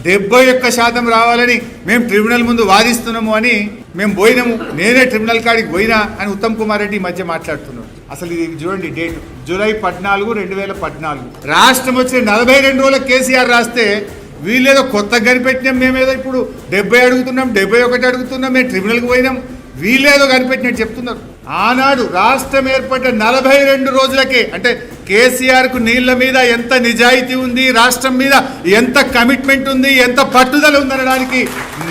71% రావాలని మేము ట్రిబ్యునల్ ముందు వాదిస్తున్నాము అని మేము పోయినాము. నేనే ట్రిబ్యునల్ కాడికి పోయినా అని ఉత్తమ్ కుమార్ రెడ్డి ఈ మధ్య మాట్లాడుతున్నాడు. అసలు ఇది చూడండి, డేట్ జూలై 14, 2014. రాష్ట్రం వచ్చిన 42 రోజులకు కేసీఆర్ రాస్తే వీళ్ళేదో కొత్తగా కనిపెట్టినాం, మేమేదో ఇప్పుడు 70 అడుగుతున్నాం, 71 అడుగుతున్నాం, మేము ట్రిబ్యునల్కి పోయినాం, వీళ్ళేదో కనిపెట్టినట్టు చెప్తున్నారు. ఆనాడు రాష్ట్రం ఏర్పడ్డ 42 రోజులకే, అంటే కేసీఆర్కు నీళ్ల మీద ఎంత నిజాయితీ ఉంది, రాష్ట్రం మీద ఎంత కమిట్మెంట్ ఉంది, ఎంత పట్టుదల ఉందనడానికి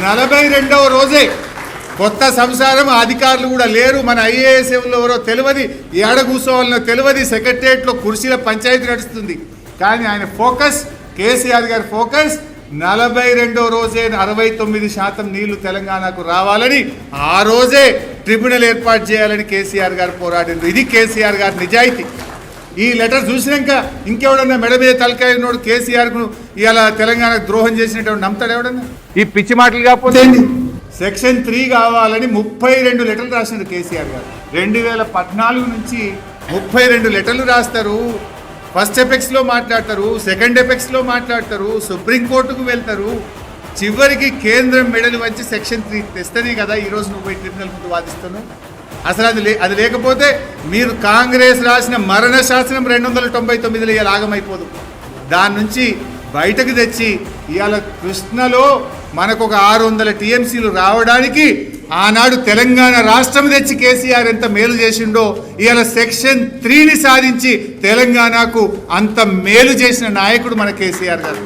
42వ రోజే కొత్త సంసారం. అధికారులు కూడా లేరు, మన ఐఏఎస్ ఎవరో తెలియదు, ఏడ కూర్చోవాలనో తెలియదు, సెక్రటరియట్లో కుర్చీల పంచాయతీ నడుస్తుంది. కానీ ఆయన ఫోకస్, కేసీఆర్ గారి ఫోకస్ 42వ రోజే 69% నీళ్లు తెలంగాణకు రావాలని, ఆ రోజే ట్రిబ్యునల్ ఏర్పాటు చేయాలని కేసీఆర్ గారు పోరాడింది. ఇది కేసీఆర్ గారి నిజాయితీ. ఈ లెటర్ చూసినాక ఇంకెవడన్నా మెడ మీద తలకాయనోడు కేసీఆర్కు ఇలా తెలంగాణకు ద్రోహం చేసినట్టు నమ్ముతాడు ఎవడన్నా? ఈ పిచ్చి మాటలు కాకపోతే సెక్షన్ 3 కావాలని 32 లెటర్లు రాసినారు కేసీఆర్ గారు. 2014 నుంచి 32 లెటర్లు రాస్తారు. ఫస్ట్ ఎపెక్స్లో మాట్లాడతారు, సెకండ్ ఎపెక్స్లో మాట్లాడతారు, సుప్రీంకోర్టుకు వెళ్తారు, చివరికి కేంద్రం మెడలు వచ్చి సెక్షన్ 3 తెస్తేనే కదా ఈరోజు నువ్వు పోయి ట్రిబ్యునల్ ముందు వాదిస్తున్నావు. అసలు అది లేకపోతే మీరు కాంగ్రెస్ రాసిన మరణ శాసనం 299లో ఇలా ఆగమైపోదు. దాని నుంచి బయటకు తెచ్చి ఇవాళ కృష్ణలో మనకు ఒక 600 టీఎంసీలు రావడానికి ఆనాడు తెలంగాణ రాష్ట్రం తెచ్చి కేసీఆర్ ఎంత మేలు చేసిండో, ఇవాళ సెక్షన్ 3ని సాధించి తెలంగాణకు అంత మేలు చేసిన నాయకుడు మన కేసీఆర్ గారు.